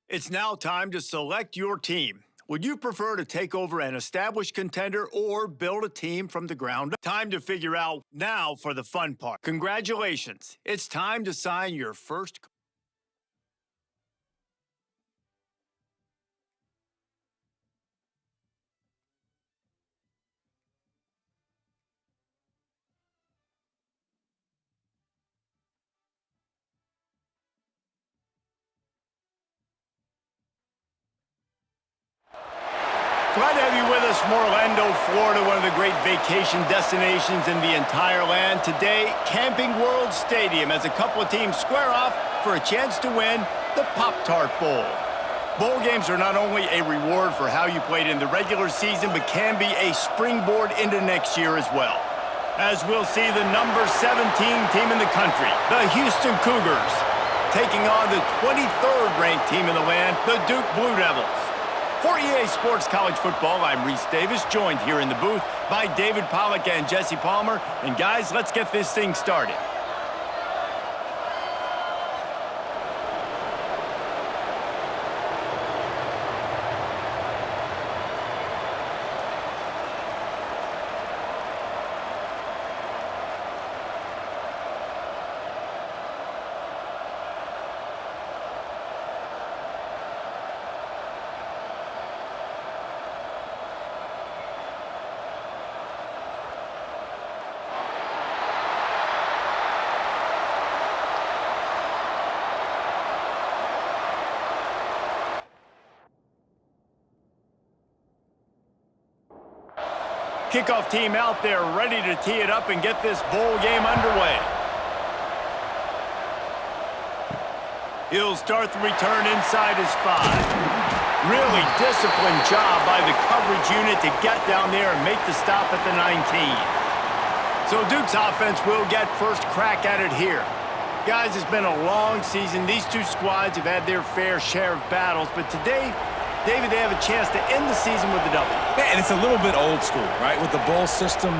It's now time to select your team. Would you prefer to take over an established contender or build a team from the ground up? Time to figure out now for the fun part. Congratulations. It's time to sign your first. Glad to have you with us from Orlando, Florida, one of the great vacation destinations in the entire land. Today, Camping World Stadium as a couple of teams square off for a chance to win the Pop-Tart Bowl. Bowl games are not only a reward for how you played in the regular season, but can be a springboard into next year as well. As we'll see the number 17 team in the country, the Houston Cougars, taking on the 23rd ranked team in the land, the Duke Blue Devils. For EA Sports College Football, I'm Reese Davis, joined here in the booth by David Pollack and Jesse Palmer. And guys, let's get this thing started. Kickoff team out there ready to tee it up and get this bowl game underway. He'll start the return inside his 5. Really disciplined job by the coverage unit to get down there and make the stop at the 19. So Duke's offense will get first crack at it here. Guys, it's been a long season. These two squads have had their fair share of battles, but today, David, they have a chance to end the season with a W. Yeah, and it's a little bit old school, right? With the bowl system,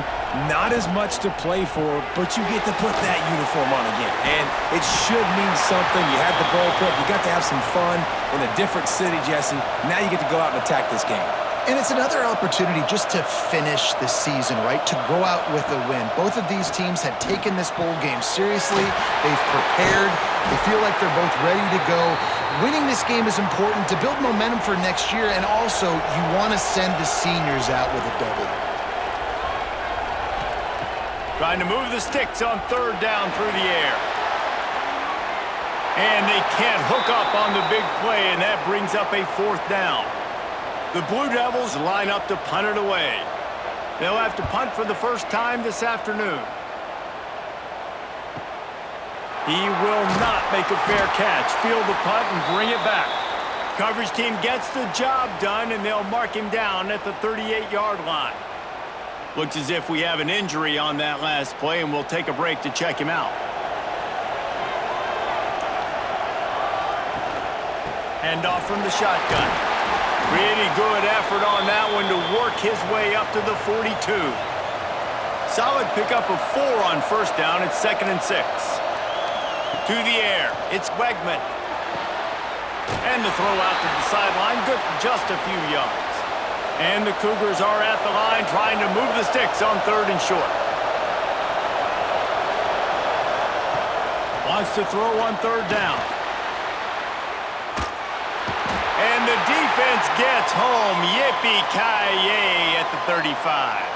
not as much to play for, but you get to put that uniform on again. And it should mean something. You had the bowl prep. You got to have some fun in a different city, Jesse. Now you get to go out and attack this game. And it's another opportunity just to finish the season, right? To go out with a win. Both of these teams have taken this bowl game seriously. They've prepared. They feel like they're both ready to go. Winning this game is important to build momentum for next year, and also you want to send the seniors out with a W. Trying to move the sticks on third down through the air. And they can't hook up on the big play, and that brings up a 4th down. The Blue Devils line up to punt it away. They'll have to punt for the first time this afternoon. He will not make a fair catch. Field the punt and bring it back. Coverage team gets the job done, and they'll mark him down at the 38-yard line. Looks as if we have an injury on that last play, and we'll take a break to check him out. Hand off from the shotgun. Pretty good effort on that one to work his way up to the 42. Solid pickup of 4 on first down. It's 2nd and 6. To the air, it's Wegman. And the throw out to the sideline, good for just a few yards. And the Cougars are at the line trying to move the sticks on 3rd and short. Wants to throw on 3rd down. And the defense gets home. Yippee-ki-yay at the 35.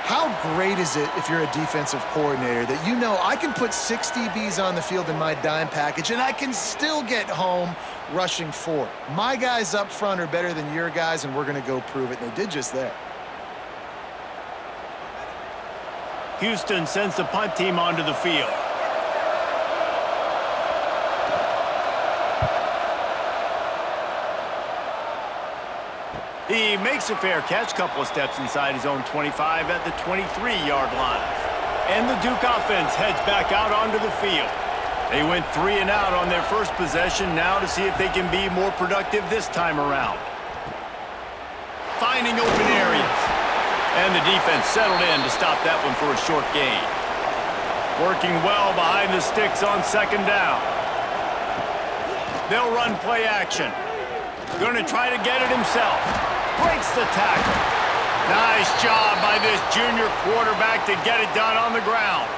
How great is it if you're a defensive coordinator that you know I can put 6 DBs on the field in my dime package and I can still get home rushing 4. My guys up front are better than your guys, and we're going to go prove it. And they did just that. Houston sends the punt team onto the field. He makes a fair catch, couple of steps inside his own 25 at the 23-yard line. And the Duke offense heads back out onto the field. They went 3 and out on their first possession, now to see if they can be more productive this time around. Finding open areas. And the defense settled in to stop that one for a short gain. Working well behind the sticks on 2nd down. They'll run play action. Going to try to get it himself. Breaks the tackle. Nice job by this junior quarterback to get it done on the ground.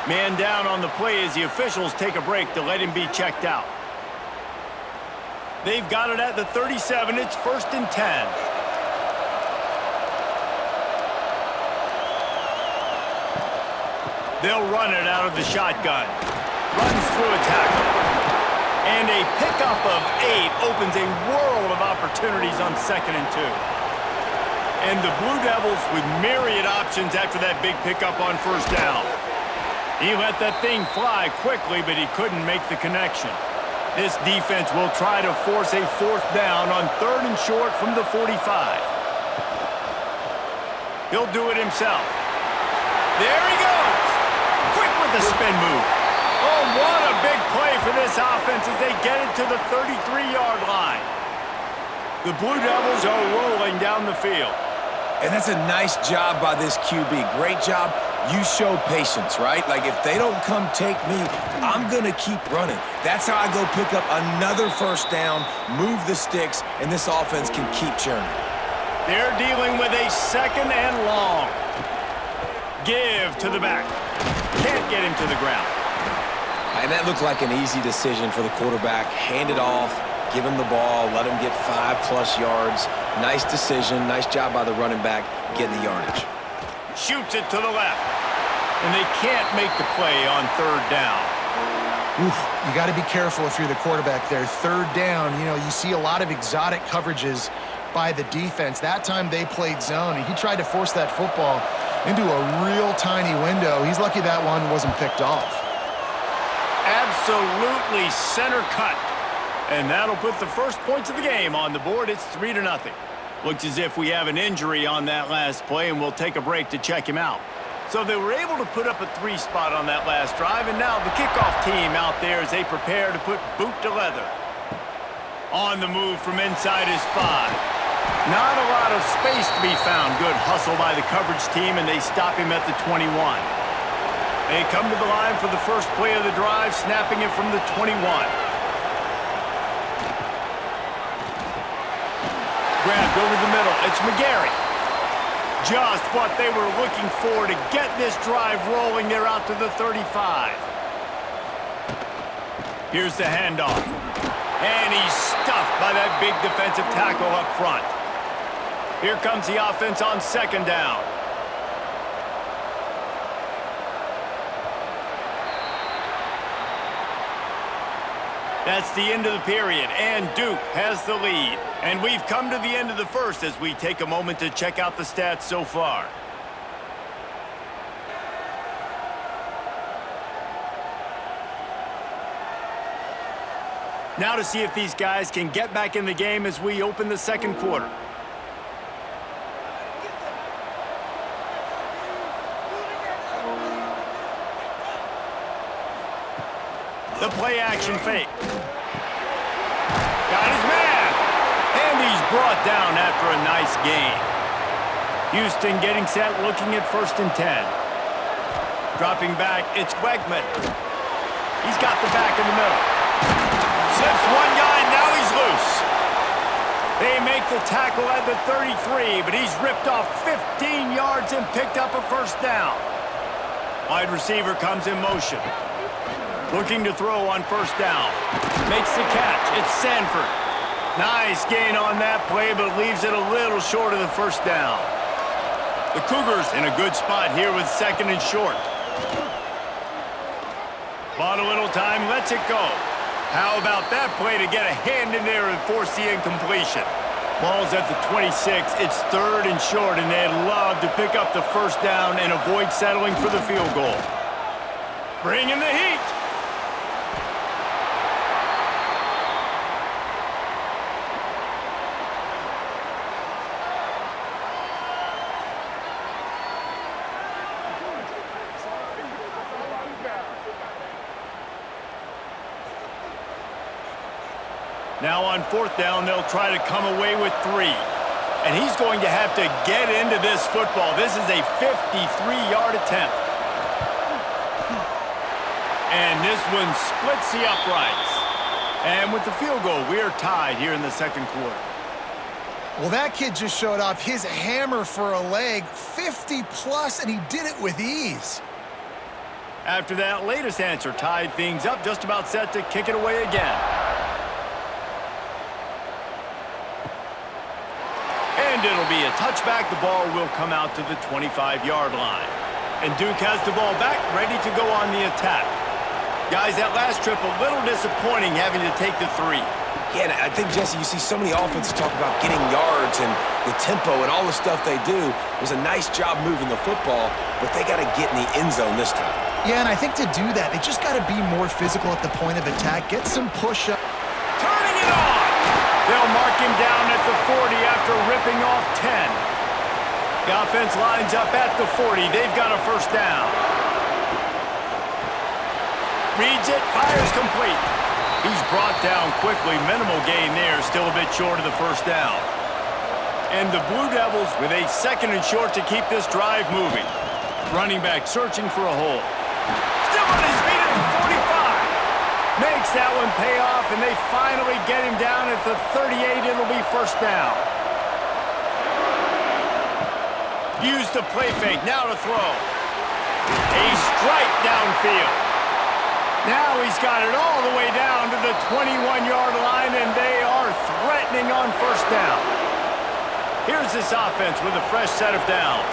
Man down on the play as the officials take a break to let him be checked out. They've got it at the 37. It's 1st and 10. They'll run it out of the shotgun. Runs through a tackle. And a pickup of 8 opens a world of opportunities on 2nd and 2. And the Blue Devils with myriad options after that big pickup on 1st down. He let that thing fly quickly, but he couldn't make the connection. This defense will try to force a 4th down on 3rd and short from the 45. He'll do it himself. There he goes. Quick with the spin move. Oh, what a big play for this offense as they get it to the 33-yard line. The Blue Devils are rolling down the field. And that's a nice job by this QB. Great job. You show patience, right? Like, if they don't come take me, I'm going to keep running. That's how I go pick up another 1st down, move the sticks, and this offense can keep churning. They're dealing with a 2nd and long. Give to the back. Can't get him to the ground. And that looked like an easy decision for the quarterback. Hand it off, give him the ball, let him get 5+ yards. Nice decision. Nice job by the running back getting the yardage. Shoots it to the left. And they can't make the play on 3rd down. Oof, you got to be careful if you're the quarterback there. 3rd down, you know, you see a lot of exotic coverages by the defense. That time they played zone, and he tried to force that football into a real tiny window. He's lucky that one wasn't picked off. Absolutely center cut. And that'll put the first points of the game on the board. It's 3-0. Looks as if we have an injury on that last play, and we'll take a break to check him out. So they were able to put up a 3 spot on that last drive, and now the kickoff team out there as they prepare to put boot to leather. On the move from inside his 5. Not a lot of space to be found. Good hustle by the coverage team, and they stop him at the 21. They come to the line for the first play of the drive, snapping it from the 21. Grabbed over the middle. It's McGarry. Just what they were looking for to get this drive rolling. They're out to the 35. Here's the handoff. And he's stuffed by that big defensive tackle up front. Here comes the offense on 2nd down. That's the end of the period, and Duke has the lead. And we've come to the end of the first as we take a moment to check out the stats so far. Now to see if these guys can get back in the game as we open the 2nd quarter. The play action fake. Got his man. And he's brought down after a nice gain. Houston getting set, looking at 1st and 10. Dropping back, it's Wegman. He's got the back in the middle. Slips one guy, now he's loose. They make the tackle at the 33, but he's ripped off 15 yards and picked up a 1st down. Wide receiver comes in motion. Looking to throw on 1st down. Makes the catch. It's Sanford. Nice gain on that play, but leaves it a little short of the 1st down. The Cougars in a good spot here with 2nd and short. Bought a little time, lets it go. How about that play to get a hand in there and force the incompletion? Ball's at the 26. It's 3rd and short, and they'd love to pick up the 1st down and avoid settling for the field goal. Bring in the heat. Now on 4th down, they'll try to come away with 3. And he's going to have to get into this football. This is a 53-yard attempt. And this one splits the uprights. And with the field goal, we are tied here in the second quarter. Well, that kid just showed off his hammer for a leg, 50+, and he did it with ease. After that latest answer tied things up, just about set to kick it away again. And it'll be a touchback. The ball will come out to the 25-yard line. And Duke has the ball back, ready to go on the attack. Guys, that last trip, a little disappointing having to take the 3. Yeah, and I think, Jesse, you see so many offenses talk about getting yards and the tempo and all the stuff they do. It was a nice job moving the football, but they got to get in the end zone this time. Yeah, and I think to do that, they just got to be more physical at the point of attack, get some push-up. Turning it on! They'll mark him down at the 40 after ripping off 10. The offense lines up at the 40. They've got a first down. Reads it, fires complete. He's brought down quickly. Minimal gain there, still a bit short of the first down. And the Blue Devils with a second and short to keep this drive moving. Running back searching for a hole. Still on his feet at the 45. Makes that one pay off, and they finally get him down at the 38. It'll be first down. Use the play fake, now to throw. A strike downfield. Now he's got it all the way down to the 21-yard line, and they are threatening on first down. Here's this offense with a fresh set of downs.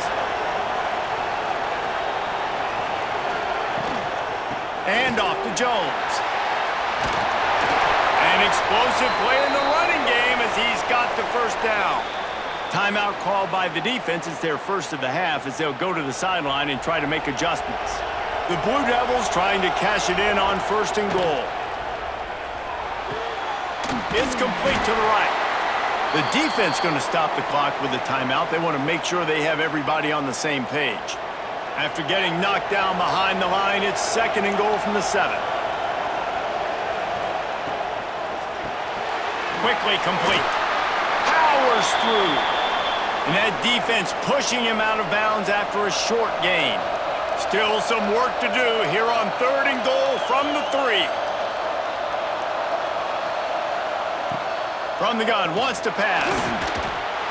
And off to Jones. An explosive play in the running game as he's got the first down. Timeout called by the defense. It's their first of the half as they'll go to the sideline and try to make adjustments. The Blue Devils trying to cash it in on first and goal. It's complete to the right. The defense going to stop the clock with a timeout. They want to make sure they have everybody on the same page. After getting knocked down behind the line, it's second and goal from the 7. Quickly complete. Powers through. And that defense pushing him out of bounds after a short gain. Still some work to do here on third and goal from the 3. From the gun, wants to pass.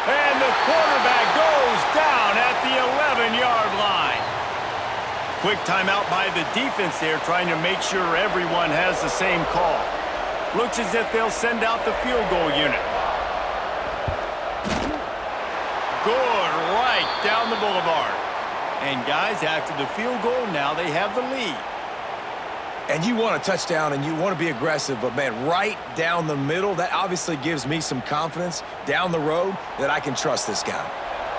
And the quarterback goes down at the 11-yard line. Quick timeout by the defense there, trying to make sure everyone has the same call. Looks as if they'll send out the field goal unit. Good, right down the boulevard. And guys, after the field goal, now they have the lead. And you want a touchdown and you want to be aggressive, but man, right down the middle, that obviously gives me some confidence down the road that I can trust this guy.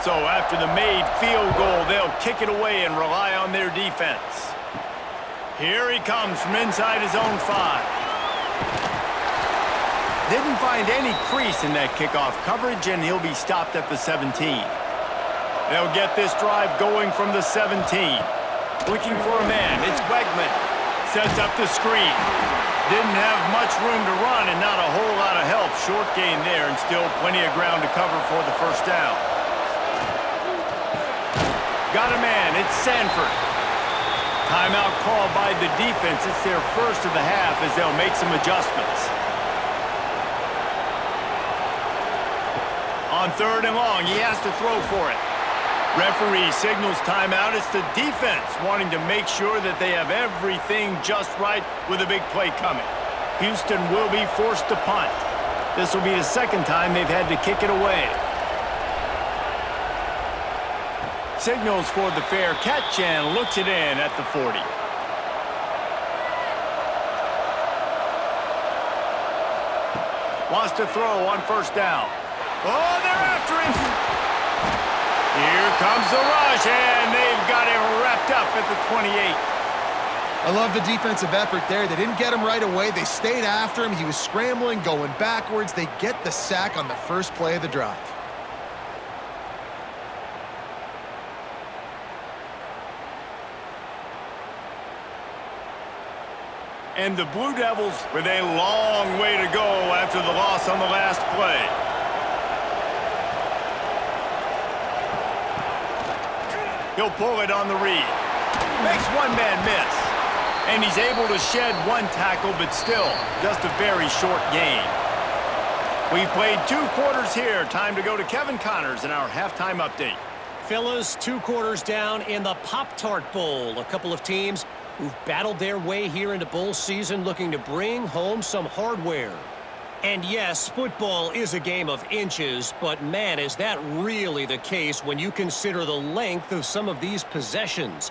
So after the made field goal, they'll kick it away and rely on their defense. Here he comes from inside his own 5. Didn't find any crease in that kickoff coverage, and he'll be stopped at the 17. They'll get this drive going from the 17. Looking for a man. It's Wegman. Sets up the screen. Didn't have much room to run and not a whole lot of help. Short gain there and still plenty of ground to cover for the first down. Got a man. It's Sanford. Timeout called by the defense. It's their first of the half as they'll make some adjustments. On third and long, he has to throw for it. Referee signals timeout. It's the defense wanting to make sure that they have everything just right with a big play coming. Houston will be forced to punt. This will be the second time they've had to kick it away. Signals for the fair catch and looks it in at the 40. Wants to throw on first down. Oh, they're after him. Here comes the rush, and they've got him wrapped up at the 28. I love the defensive effort there. They didn't get him right away. They stayed after him. He was scrambling, going backwards. They get the sack on the first play of the drive. And the Blue Devils with a long way to go after the loss on the last play. He'll pull it on the read. Makes one man miss. And he's able to shed one tackle, but still, just a very short gain. We've played 2 quarters here. Time to go to Kevin Connors in our halftime update. Fellas, 2 quarters down in the Pop-Tart Bowl. A couple of teams who've battled their way here into bowl season looking to bring home some hardware. And yes, football is a game of inches, but man, is that really the case when you consider the length of some of these possessions.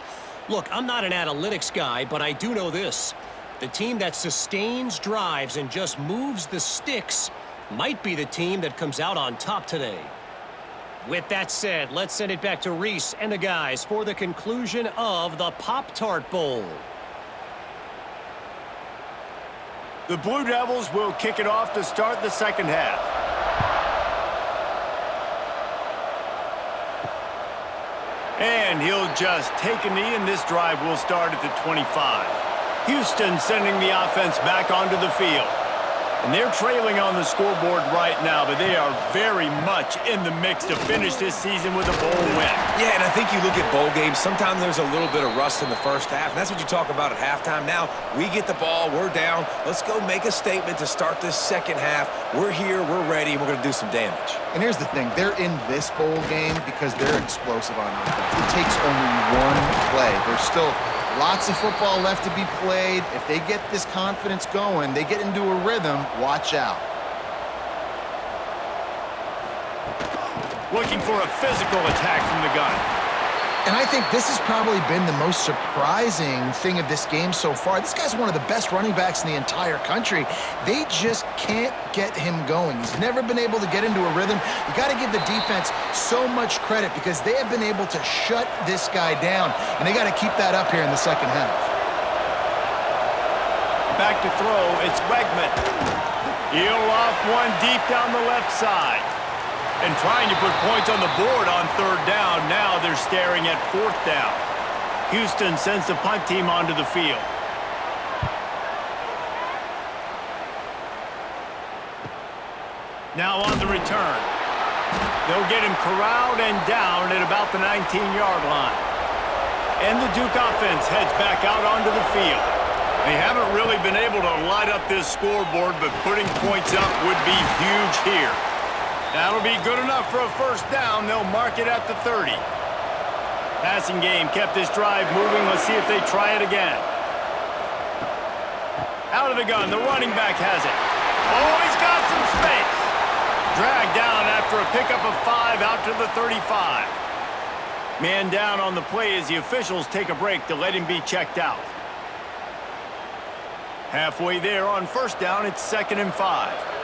Look, I'm not an analytics guy, but I do know this. The team that sustains drives and just moves the sticks might be the team that comes out on top today. With that said, let's send it back to Reese and the guys for the conclusion of the Pop-Tart Bowl. The Blue Devils will kick it off to start the second half. And he'll just take a knee, and this drive will start at the 25. Houston sending the offense back onto the field. And they're trailing on the scoreboard right now, but they are very much in the mix to finish this season with a bowl win. Yeah, and I think you look at bowl games, sometimes there's a little bit of rust in the first half, and that's what you talk about at halftime. Now, we get the ball, we're down. Let's go make a statement to start this second half. We're here, we're ready, and we're going to do some damage. And here's the thing. They're in this bowl game because they're explosive on offense. It takes only one play. There's still lots of football left to be played. If they get this confidence going, they get into a rhythm, watch out. Looking for a physical attack from the gun. And I think this has probably been the most surprising thing of this game so far. This guy's one of the best running backs in the entire country. They just can't get him going. He's never been able to get into a rhythm. You got to give the defense so much credit because they have been able to shut this guy down, and they got to keep that up here in the second half. Back to throw, it's Wegman. He'll off one deep down the left side. And trying to put points on the board on third down. Now they're staring at fourth down. Houston sends the punt team onto the field. Now on the return. They'll get him corralled and down at about the 19-yard line. And the Duke offense heads back out onto the field. They haven't really been able to light up this scoreboard, but putting points up would be huge here. That'll be good enough for a first down. They'll mark it at the 30. Passing game kept this drive moving. Let's see if they try it again. Out of the gun, the running back has it. Oh, he's got some space. Dragged down after a pickup of 5 out to the 35. Man down on the play as the officials take a break to let him be checked out. Halfway there on first down, it's 2nd and 5.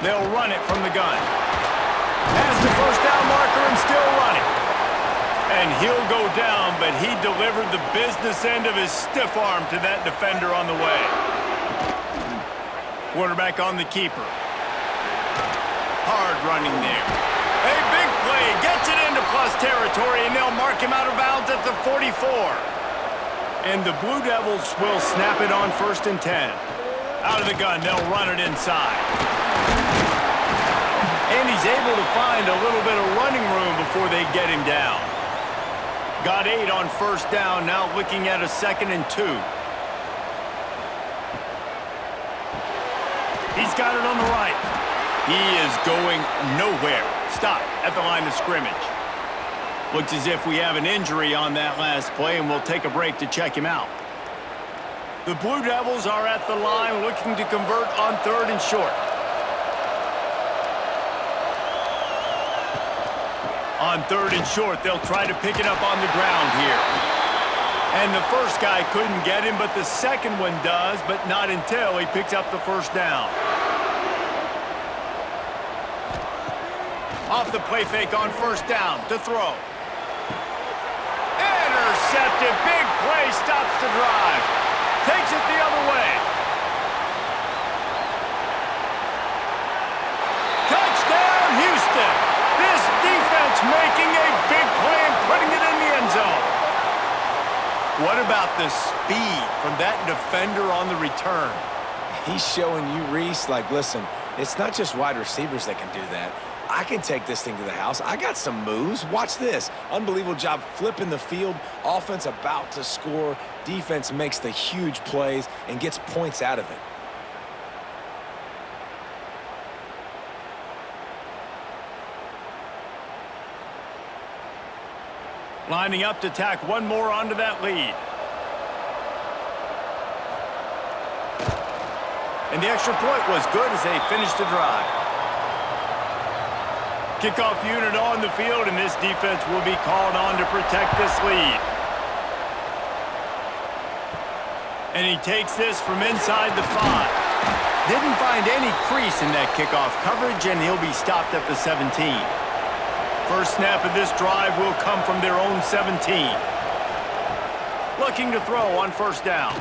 They'll run it from the gun. Has the first down marker and still running. And he'll go down, but he delivered the business end of his stiff arm to that defender on the way. Quarterback on the keeper. Hard running there. A big play, gets it into plus territory, and they'll mark him out of bounds at the 44. And the Blue Devils will snap it on 1st and 10. Out of the gun, they'll run it inside. And he's able to find a little bit of running room before they get him down. Got 8 on first down, now looking at a 2nd and 2. He's got it on the right. He is going nowhere. Stop at the line of scrimmage. Looks as if we have an injury on that last play, and we'll take a break to check him out. The Blue Devils are at the line looking to convert on 3rd and short. On 3rd and short, they'll try to pick it up on the ground here. And the first guy couldn't get him, but the second one does, but not until he picks up the first down. Off the play fake on first down to throw. Intercepted, big play, stops the drive. Takes it the other way. Touchdown, Houston. This defense making a big play and putting it in the end zone. What about the speed from that defender on the return? He's showing you, Reese, like, listen, it's not just wide receivers that can do that. I can take this thing to the house. I got some moves. Watch this. Unbelievable job flipping the field. Offense about to score. Defense makes the huge plays and gets points out of it. Lining up to tack one more onto that lead. And the extra point was good as they finished the drive. Kickoff unit on the field, and this defense will be called on to protect this lead. And he takes this from inside the 5. Didn't find any crease in that kickoff coverage, and he'll be stopped at the 17. First snap of this drive will come from their own 17. Looking to throw on first down.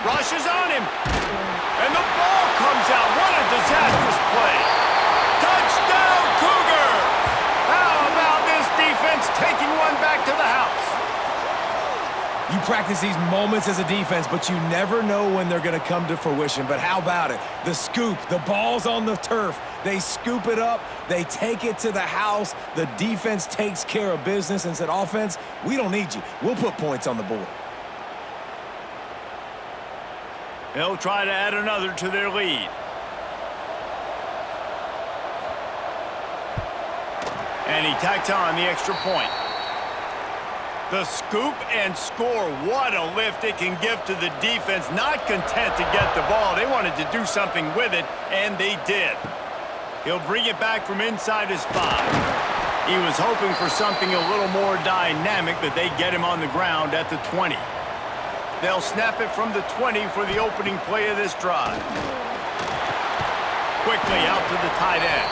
Rushes on him. And the ball comes out. What a disastrous play. Touchdown, Cougar! How about this defense taking one back to the house? You practice these moments as a defense, but you never know when they're going to come to fruition. But how about it? The scoop, the ball's on the turf. They scoop it up. They take it to the house. The defense takes care of business and said, offense, we don't need you. We'll put points on the board. They'll try to add another to their lead. And he tacks on the extra point. The scoop and score. What a lift it can give to the defense. Not content to get the ball. They wanted to do something with it, and they did. He'll bring it back from inside his 5. He was hoping for something a little more dynamic, but they get him on the ground at the 20. They'll snap it from the 20 for the opening play of this drive. Quickly out to the tight end.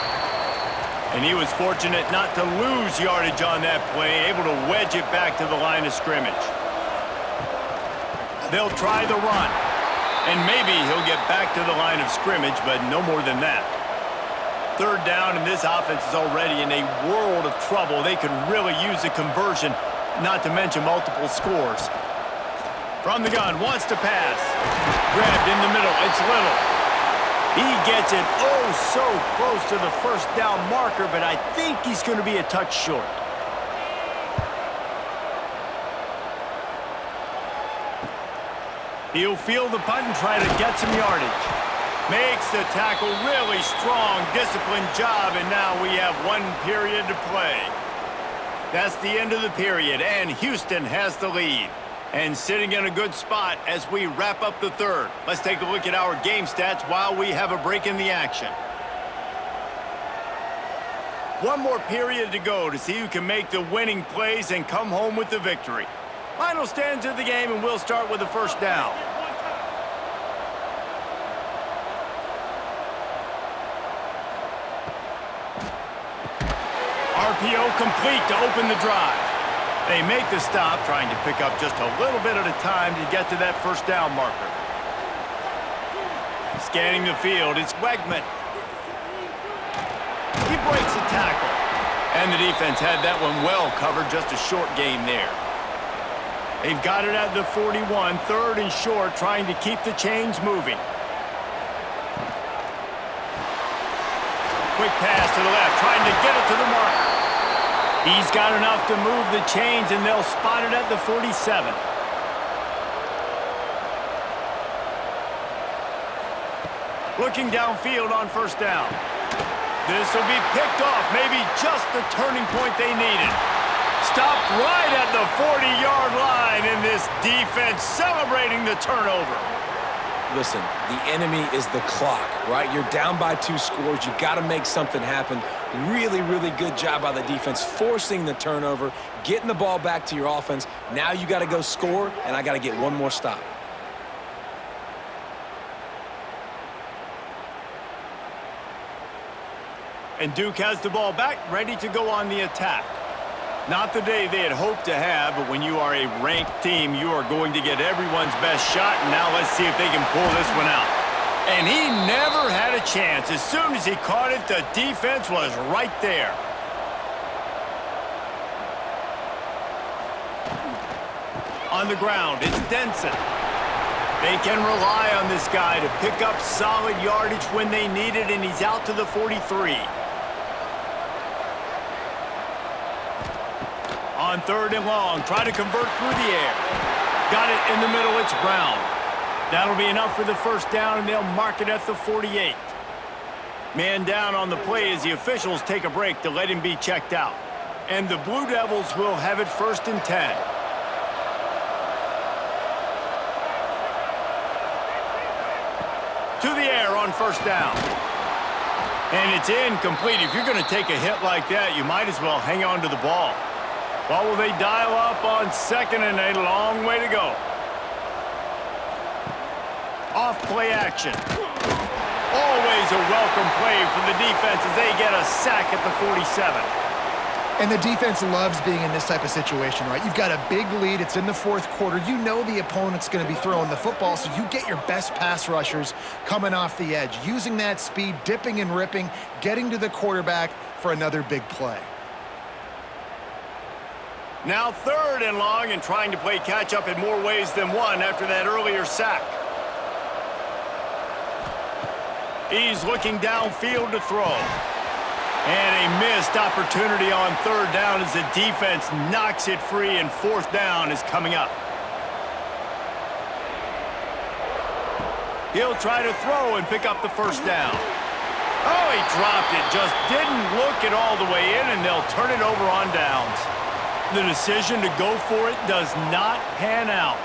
And he was fortunate not to lose yardage on that play, able to wedge it back to the line of scrimmage. They'll try the run. And maybe he'll get back to the line of scrimmage, but no more than that. Third down, and this offense is already in a world of trouble. They could really use a conversion, not to mention multiple scores. From the gun, wants to pass. Grabbed in the middle, it's Little. He gets it oh so close to the first down marker, but I think he's going to be a touch short. He'll field the punt and try to get some yardage. Makes the tackle, really strong, disciplined job, and now we have 1 period to play. That's the end of the period, and Houston has the lead. And sitting in a good spot as we wrap up the third. Let's take a look at our game stats while we have a break in the action. 1 more period to go to see who can make the winning plays and come home with the victory. Final stands of the game, and we'll start with the first down. RPO complete to open the drive. They make the stop, trying to pick up just a little bit at a time to get to that first down marker. Scanning the field, it's Wegman. He breaks a tackle. And the defense had that one well covered, just a short gain there. They've got it at the 41, 3rd and short, trying to keep the chains moving. Quick pass to the left, trying to get it to the marker. He's got enough to move the chains, and they'll spot it at the 47. Looking downfield on first down. This will be picked off, maybe just the turning point they needed. Stopped right at the 40-yard line, and this defense celebrating the turnover. Listen, the enemy is the clock, right? You're down by 2 scores. You got to make something happen. Really, really good job by the defense, forcing the turnover, getting the ball back to your offense. Now you got to go score, and I got to get 1 more stop. And Duke has the ball back, ready to go on the attack. Not the day they had hoped to have, but when you are a ranked team, you are going to get everyone's best shot, and now let's see if they can pull this one out. And he never had a chance. As soon as he caught it, the defense was right there. On the ground, it's Denson. They can rely on this guy to pick up solid yardage when they need it, and he's out to the 43. on 3rd and long. Try to convert through the air. Got it in the middle. It's Brown. That'll be enough for the first down, and they'll mark it at the 48. Man down on the play as the officials take a break to let him be checked out. And the Blue Devils will have it 1st and 10. To the air on 1st down. And it's incomplete. If you're going to take a hit like that, you might as well hang on to the ball. Well, will they dial up on 2nd and a long way to go? Off play action. Always a welcome play for the defense as they get a sack at the 47. And the defense loves being in this type of situation, right? You've got a big lead. It's in the 4th quarter. You know the opponent's going to be throwing the football, so you get your best pass rushers coming off the edge, using that speed, dipping and ripping, getting to the quarterback for another big play. Now 3rd and long and trying to play catch-up in more ways than one after that earlier sack. He's looking downfield to throw. And a missed opportunity on 3rd down as the defense knocks it free, and 4th down is coming up. He'll try to throw and pick up the 1st down. Oh, he dropped it. Just didn't look it all the way in, and they'll turn it over on downs. The decision to go for it does not pan out.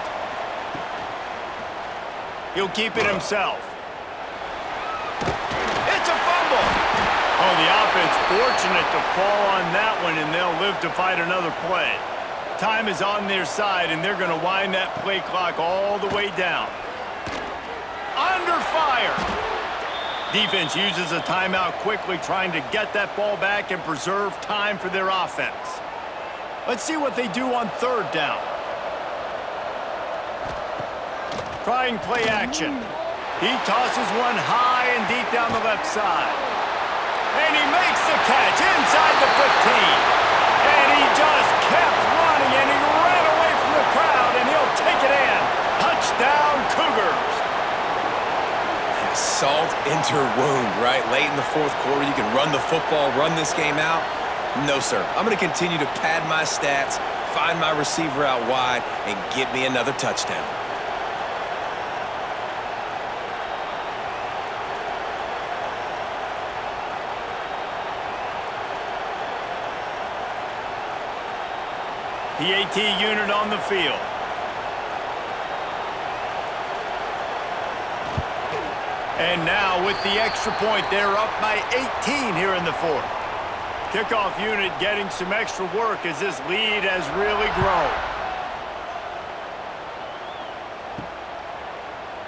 He'll keep it himself. It's a fumble. Oh, the offense fortunate to fall on that one, and they'll live to fight another play. Time is on their side, and they're going to wind that play clock all the way down. Under fire. Defense uses a timeout quickly, trying to get that ball back and preserve time for their offense. Let's see what they do on 3rd down. Trying play action. He tosses one high and deep down the left side. And he makes the catch inside the 15. And he just kept running, and he ran away from the crowd, and he'll take it in. Touchdown, Cougars. Salt into wound, right? Late in the 4th quarter, you can run the football, run this game out. No, sir. I'm going to continue to pad my stats, find my receiver out wide, and get me another touchdown. PAT unit on the field. And now with the extra point, they're up by 18 here in the 4th. Kickoff unit getting some extra work as this lead has really grown.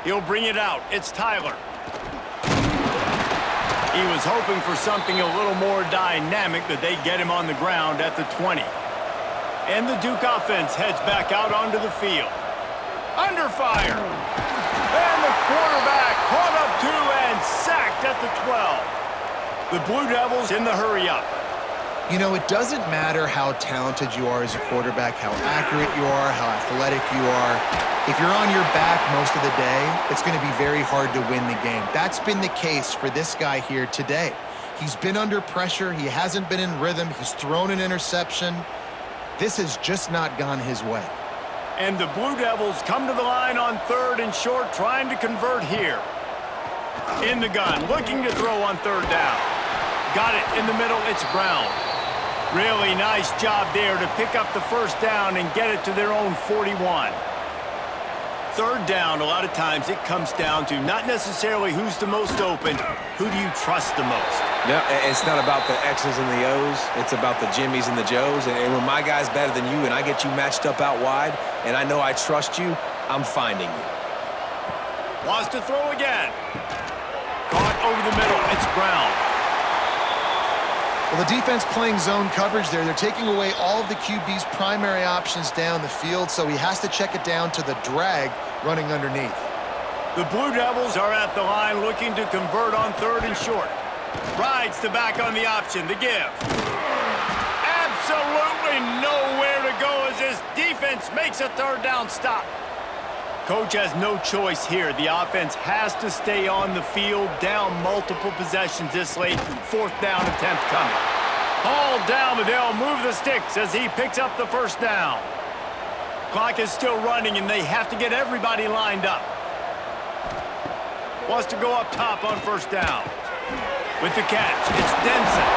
He'll bring it out. It's Tyler. He was hoping for something a little more dynamic, but they get him on the ground at the 20. And the Duke offense heads back out onto the field. Under fire. And the quarterback caught up to and sacked at the 12. The Blue Devils in the hurry-up. You know, it doesn't matter how talented you are as a quarterback, how accurate you are, how athletic you are. If you're on your back most of the day, it's going to be very hard to win the game. That's been the case for this guy here today. He's been under pressure. He hasn't been in rhythm. He's thrown an interception. This has just not gone his way. And the Blue Devils come to the line on 3rd and short, trying to convert here. In the gun, looking to throw on 3rd down. Got it in the middle, it's Brown. Really nice job there to pick up the 1st down and get it to their own 41. 3rd down, a lot of times it comes down to not necessarily who's the most open, who do you trust the most? No, it's not about the X's and the O's. It's about the Jimmies and the Joes. And when my guy's better than you and I get you matched up out wide and I know I trust you, I'm finding you. Wants to throw again. Caught over the middle. It's Brown. Well, the defense playing zone coverage there. They're taking away all of the QB's primary options down the field, so he has to check it down to the drag running underneath. The Blue Devils are at the line looking to convert on 3rd and short. Rides the back on the option, the give. Absolutely nowhere to go as this defense makes a 3rd down stop. Coach has no choice here. The offense has to stay on the field, down multiple possessions this late. 4th down attempt coming. Hauled down, but they'll move the sticks as he picks up the first down. Clock is still running, and they have to get everybody lined up. Wants to go up top on first down. With the catch, it's Denson.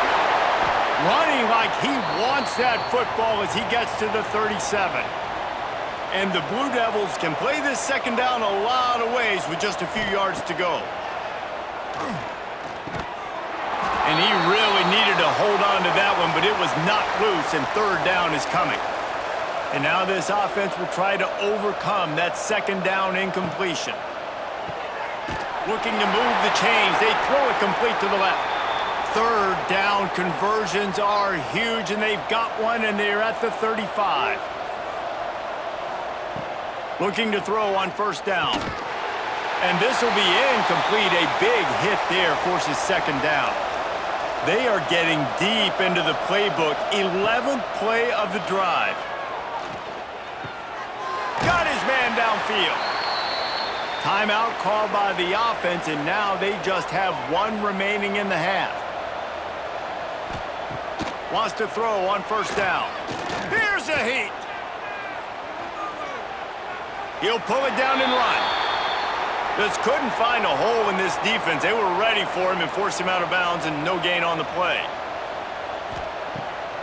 Running like he wants that football as he gets to the 37. And the Blue Devils can play this second down a lot of ways with just a few yards to go. And he really needed to hold on to that one, but it was knocked loose, and third down is coming. And now this offense will try to overcome that second down incompletion. Looking to move the chains. They throw it complete to the left. Third down conversions are huge, and they've got one, and they're at the 35. Looking to throw on first down. And this will be incomplete. A big hit there forces second down. They are getting deep into the playbook. 11th play of the drive. Got his man downfield. Timeout called by the offense, and now they just have one remaining in the half. Wants to throw on first down. Here's a heat. He'll pull it down and run. Just couldn't find a hole in this defense. They were ready for him and forced him out of bounds, and no gain on the play.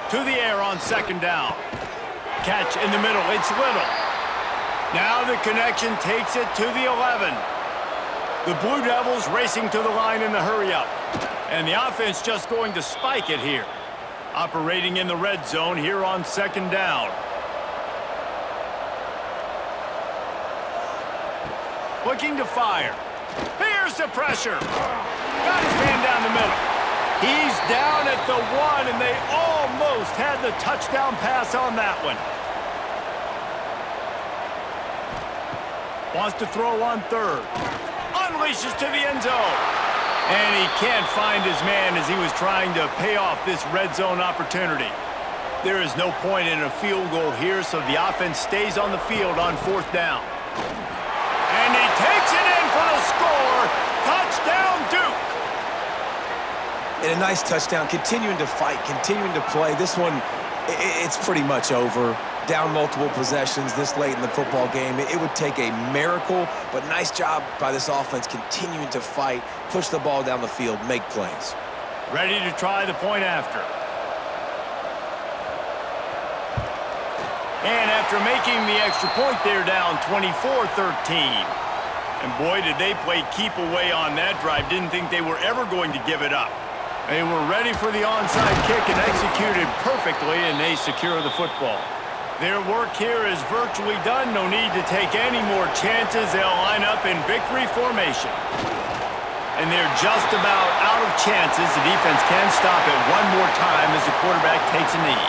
To the air on second down. Catch in the middle. It's Little. Now the connection takes it to the 11. The Blue Devils racing to the line in the hurry-up. And the offense just going to spike it here. Operating in the red zone here on second down. Looking to fire. Here's the pressure. Got his man down the middle. He's down at the 1, and they almost had the touchdown pass on that one. Wants to throw on third. Unleashes to the end zone. And he can't find his man as he was trying to pay off this red zone opportunity. There is no point in a field goal here, so the offense stays on the field on fourth down. And he takes it in for the score. Touchdown, Duke. And a nice touchdown, continuing to fight, continuing to play. This one, it's pretty much over. Down multiple possessions this late in the football game. It would take a miracle, but nice job by this offense continuing to fight, push the ball down the field, make plays. Ready to try the point after. And after making the extra point, they're down 24-13. And boy, did they play keep away on that drive. Didn't think they were ever going to give it up. They were ready for the onside kick and executed perfectly, and they secure the football. Their work here is virtually done. No need to take any more chances. They'll line up in victory formation. And they're just about out of chances. The defense can stop it one more time as the quarterback takes a knee.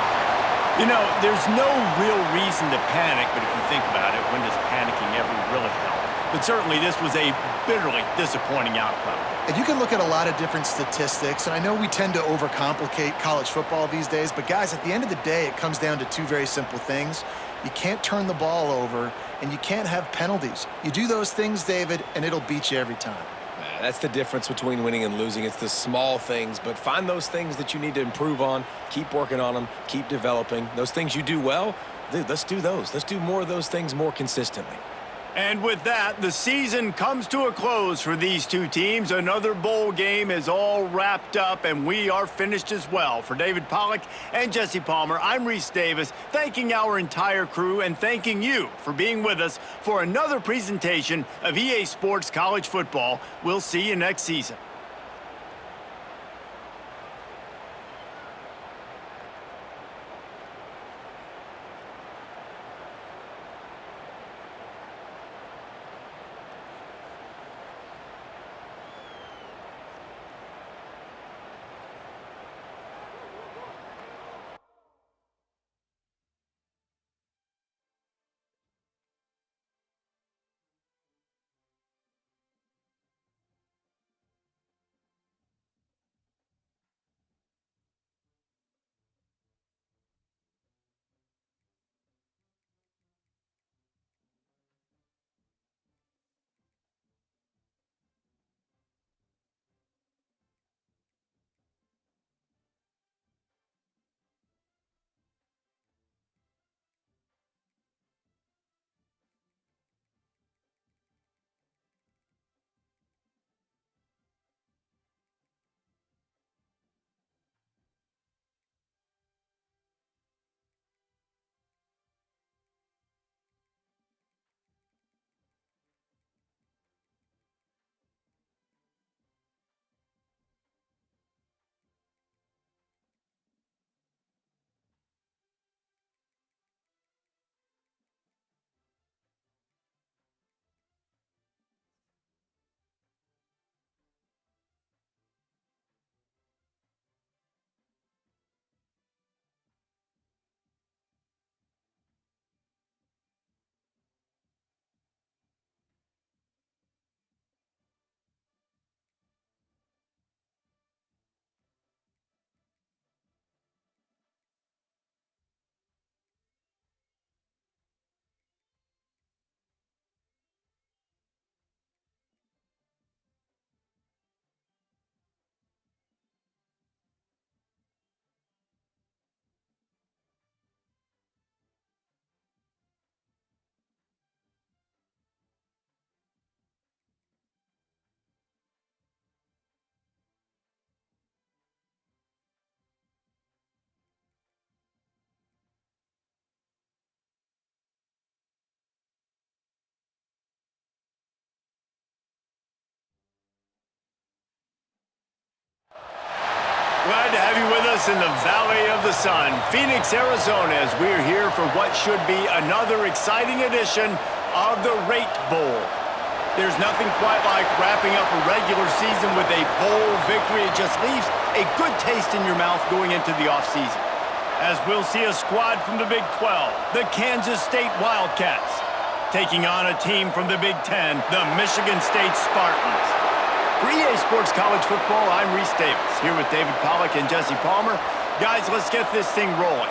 You know, there's no real reason to panic, but if you think about it, when does panicking ever really help? But certainly this was a bitterly disappointing outcome. And you can look at a lot of different statistics, and I know we tend to overcomplicate college football these days, but guys, at the end of the day, it comes down to two very simple things. You can't turn the ball over, and you can't have penalties. You do those things, David, and it'll beat you every time. That's the difference between winning and losing. It's the small things, but find those things that you need to improve on, keep working on them, keep developing. Those things you do well, dude, let's do those. Let's do more of those things more consistently. And with that, the season comes to a close for these two teams. Another bowl game is all wrapped up, and we are finished as well. For David Pollack and Jesse Palmer, I'm Reese Davis, thanking our entire crew and thanking you for being with us for another presentation of EA Sports College Football. We'll see you next season. glad to have you with us in the Valley of the Sun, Phoenix, Arizona, as we're here for what should be another exciting edition of the Rate Bowl. There's nothing quite like wrapping up a regular season with a bowl victory. It just leaves a good taste in your mouth going into the offseason. As we'll see a squad from the Big 12, the Kansas State Wildcats, taking on a team from the Big 10, the Michigan State Spartans. For EA Sports College Football, I'm Reese Davis, here with David Pollack and Jesse Palmer. Guys, let's get this thing rolling.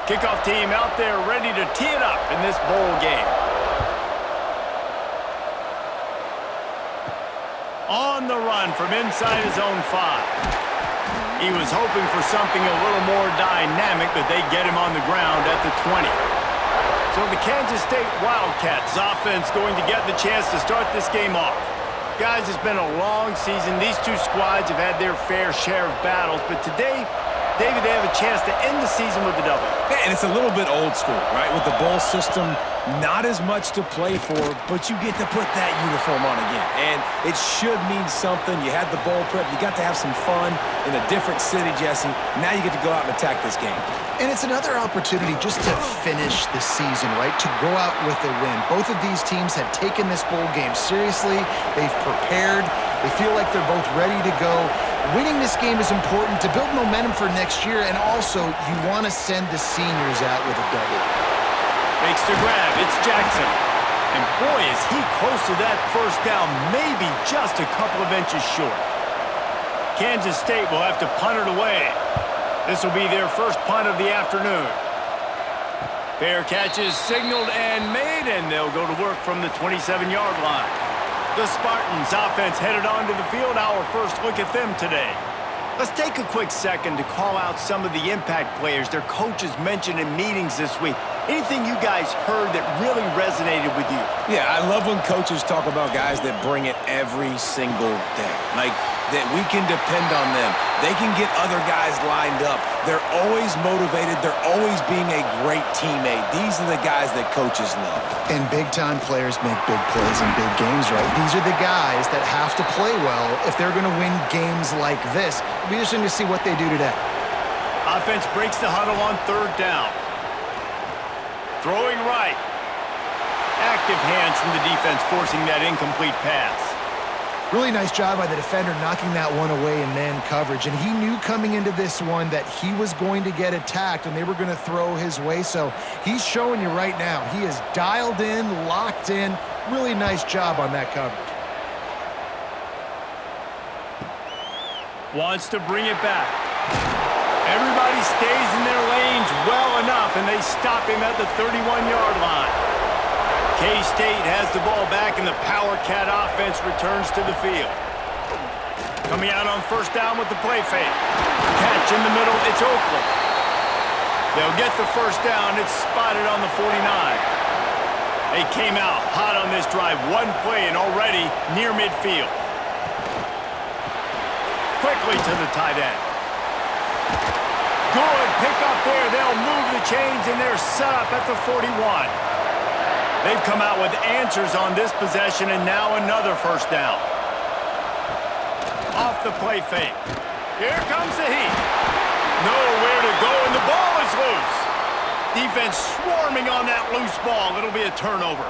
Kickoff team out there ready to tee it up in this bowl game. On the run from inside his own 5. He was hoping for something a little more dynamic, but they get him on the ground at the 20. So the Kansas State Wildcats offense going to get the chance to start this game off. Guys, it's been a long season. These two squads have had their fair share of battles, but today, David, they have a chance to end the season with a W. Yeah, and it's a little bit old school, right? With the bowl system, not as much to play for, but you get to put that uniform on again. And it should mean something. You had the bowl prep. You got to have some fun in a different city, Jesse. Now you get to go out and attack this game. And it's another opportunity just to finish the season, right? To go out with a win. Both of these teams have taken this bowl game seriously. They've prepared. They feel like they're both ready to go. Winning this game is important to build momentum for next year, and also you want to send the seniors out with a W. Makes the grab. It's Jackson. And boy, is he close to that first down, maybe just a couple of inches short. Kansas State will have to punt it away. This will be their first punt of the afternoon. Fair catch is signaled and made, and they'll go to work from the 27-yard line. The Spartans offense headed onto the field. Our first look at them today. Let's take a quick second to call out some of the impact players their coaches mentioned in meetings this week. Anything you guys heard that really resonated with you? Yeah, I love when coaches talk about guys that bring it every single day. Like, that we can depend on them. They can get other guys lined up. They're always motivated. They're always being a great teammate. These are the guys that coaches love. And big-time players make big plays in big games, right? These are the guys that have to play well if they're going to win games like this. It'll be interesting to see what they do today. Offense breaks the huddle on third down. Throwing right. Active hands from the defense forcing that incomplete pass. Really nice job by the defender knocking that one away in man coverage. And he knew coming into this one that he was going to get attacked and they were going to throw his way. So he's showing you right now. He is dialed in, locked in. Really nice job on that coverage. Wants to bring it back. Everybody stays in their lanes well enough, and they stop him at the 31-yard line. K-State has the ball back, and the Power Cat offense returns to the field. Coming out on first down with the play fake. Catch in the middle, it's Oakland. They'll get the first down. It's spotted on the 49. They came out hot on this drive. One play and already near midfield. Quickly to the tight end. Good pick up there. They'll move the chains, and they're set up at the 41. They've come out with answers on this possession, and now another first down. Off the play fake. Here comes the heat. Nowhere to go, and the ball is loose. Defense swarming on that loose ball. It'll be a turnover.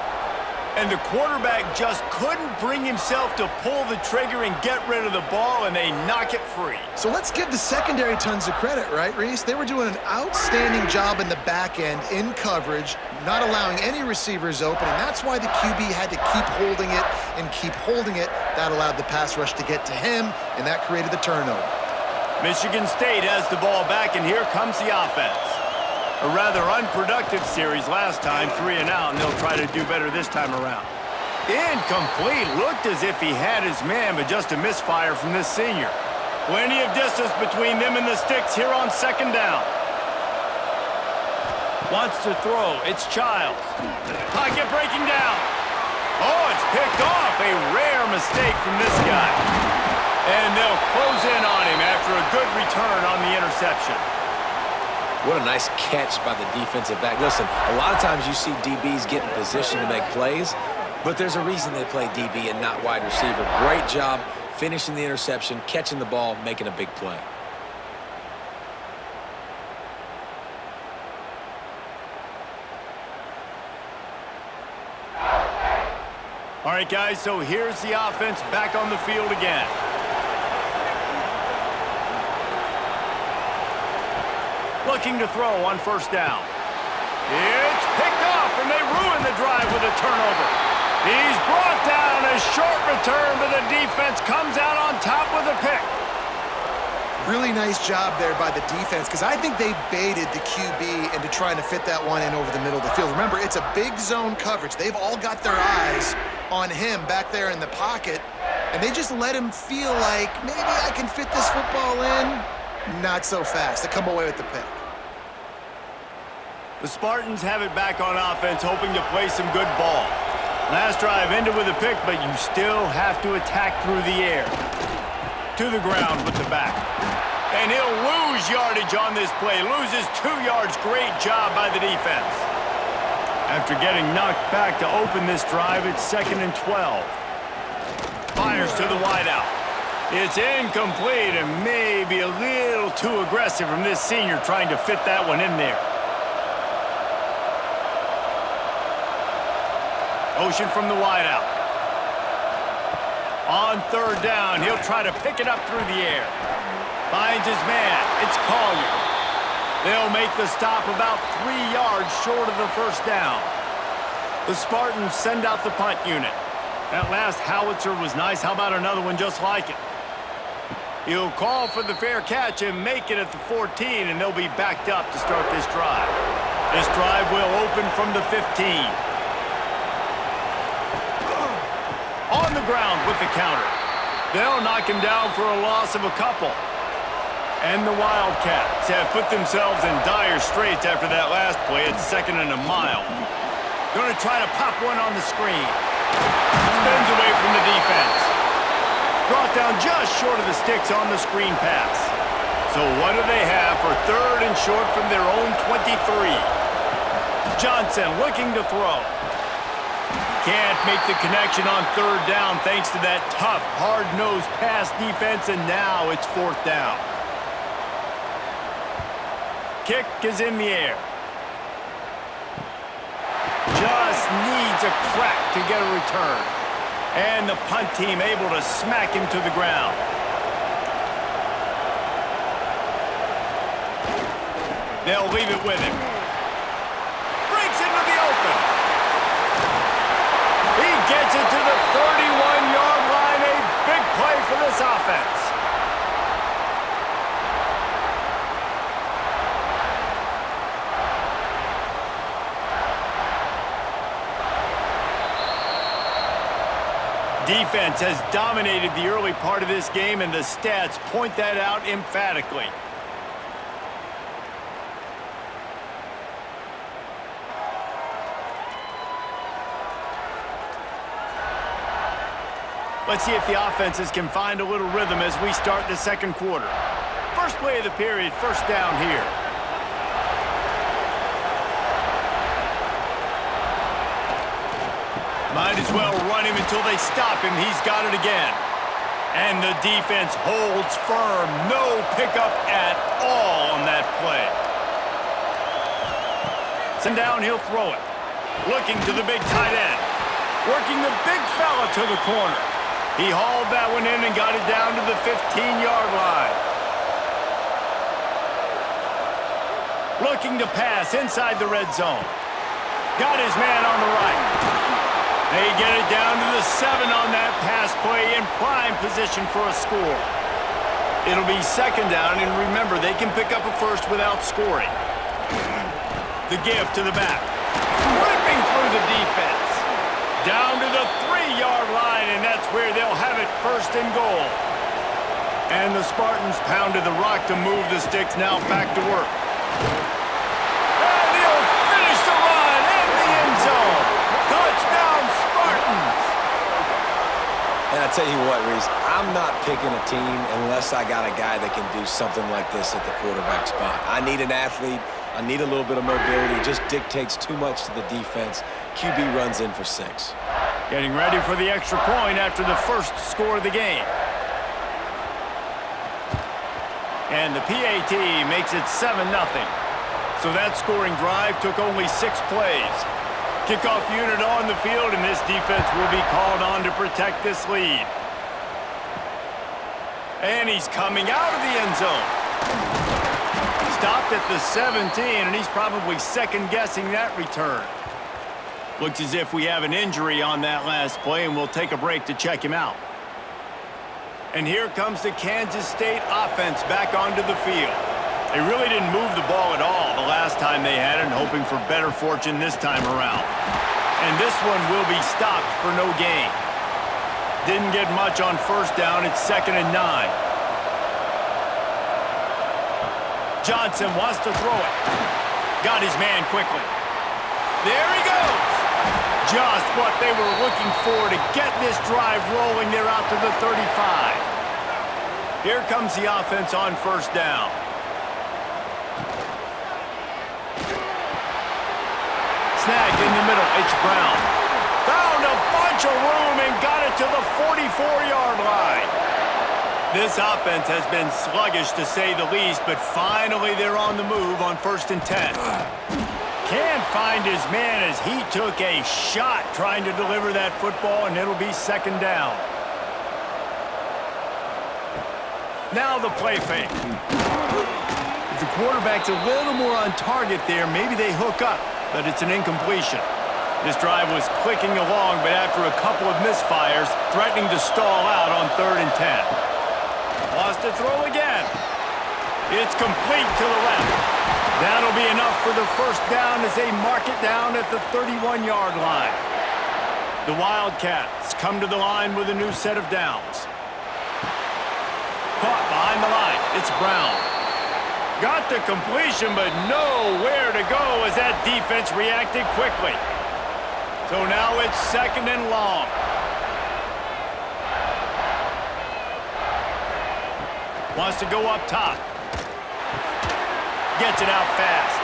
And the quarterback just couldn't bring himself to pull the trigger and get rid of the ball, and they knock it free. So let's give the secondary tons of credit, right, Reese? They were doing an outstanding job in the back end, in coverage, not allowing any receivers open, and that's why the QB had to keep holding it and keep holding it. That allowed the pass rush to get to him, and that created the turnover. Michigan State has the ball back, and here comes the offense. A rather unproductive series last time, 3 and out, and they'll try to do better this time around. Incomplete. Looked as if he had his man, but just a misfire from this senior. Plenty of distance between them and the sticks here on second down. Wants to throw. It's Childs. Pocket breaking down. Oh, it's picked off. A rare mistake from this guy. And they'll close in on him after a good return on the interception. What a nice catch by the defensive back. Listen, a lot of times you see DBs get in position to make plays, but there's a reason they play DB and not wide receiver. Great job finishing the interception, catching the ball, making a big play. All right, guys, so here's the offense back on the field again. Looking to throw on first down. It's picked off, and they ruin the drive with a turnover. He's brought down. A short return, but the defense comes out on top with a pick. Really nice job there by the defense, because I think they baited the QB into trying to fit that one in over the middle of the field. Remember, it's a big zone coverage. They've all got their eyes on him back there in the pocket, and they just let him feel like, maybe I can fit this football in. Not so fast. They come away with the pick. The Spartans have it back on offense, hoping to play some good ball. Last drive ended with a pick, but you still have to attack through the air. To the ground with the back. And he'll lose yardage on this play. Loses 2 yards. Great job by the defense. After getting knocked back to open this drive, it's 2nd and 12. Fires to the wideout. It's incomplete and maybe a little too aggressive from this senior trying to fit that one in there. Motion from the wideout. On 3rd down, he'll try to pick it up through the air. Finds his man. It's Collier. They'll make the stop about 3 yards short of the first down. The Spartans send out the punt unit. That last howitzer was nice. How about another one just like it? He'll call for the fair catch and make it at the 14, and they'll be backed up to start this drive. This drive will open from the 15. On the ground with the counter. They'll knock him down for a loss of a couple. And the Wildcats have put themselves in dire straits after that last play. It's 2nd and a mile. Going to try to pop one on the screen. Spins away from the defense. Brought down just short of the sticks on the screen pass. So what do they have for 3rd and short from their own 23? Johnson looking to throw. Can't make the connection on 3rd down thanks to that tough, hard-nosed pass defense, and now it's 4th down. Kick is in the air. Just needs a crack to get a return. And the punt team able to smack him to the ground. They'll leave it with him. Breaks into the open. He gets it to the 31-yard line. A big play for this offense. Defense has dominated the early part of this game, and the stats point that out emphatically. Let's see if the offenses can find a little rhythm as we start the 2nd quarter. First play of the period, 1st down here. Might as well run him until they stop him. He's got it again. And the defense holds firm. No pickup at all on that play. Send down, he'll throw it. Looking to the big tight end. Working the big fella to the corner. He hauled that one in and got it down to the 15-yard line. Looking to pass inside the red zone. Got his man on the right. They get it down to the 7 on that pass play in prime position for a score. It'll be 2nd down, and remember, they can pick up a first without scoring. The give to the back. Ripping through the defense. Down to the 3-yard line, and that's where they'll have it 1st and goal. And the Spartans pounded the rock to move the sticks, now back to work. And he'll finish the run in the end zone. Touchdown, Spartans! tell you what, Reese, I'm not picking a team unless I got a guy that can do something like this at the quarterback spot. I need an athlete. I need a little bit of mobility. It just dictates too much to the defense. QB runs in for 6. Getting ready for the extra point after the first score of the game. And the PAT makes it 7-0. So that scoring drive took only 6 plays. Kickoff unit on the field, and this defense will be called on to protect this lead. And he's coming out of the end zone. Stopped at the 17, and he's probably second-guessing that return. Looks as if we have an injury on that last play, and we'll take a break to check him out. And here comes the Kansas State offense back onto the field. They really didn't move the ball at all the last time they had it, and hoping for better fortune this time around. And this one will be stopped for no gain. Didn't get much on first down. It's 2nd and 9. Johnson wants to throw it. Got his man quickly. There he goes. Just what they were looking for to get this drive rolling. They're out to the 35. Here comes the offense on first down. Snagged in the middle. It's Brown. Found a bunch of room and got it to the 44-yard line. This offense has been sluggish, to say the least, but finally they're on the move on 1st and 10. Can't find his man as he took a shot trying to deliver that football, and it'll be 2nd down. Now the play fake. If the quarterback's a little more on target there, maybe they hook up, but it's an incompletion. This drive was clicking along, but after a couple of misfires, threatening to stall out on 3rd and 10. Wants to throw again. It's complete to the left. That'll be enough for the first down as they mark it down at the 31-yard line. The Wildcats come to the line with a new set of downs. Caught behind the line. It's Brown. Got the completion, but nowhere to go as that defense reacted quickly. So now it's 2nd and long. Wants to go up top. Gets it out fast.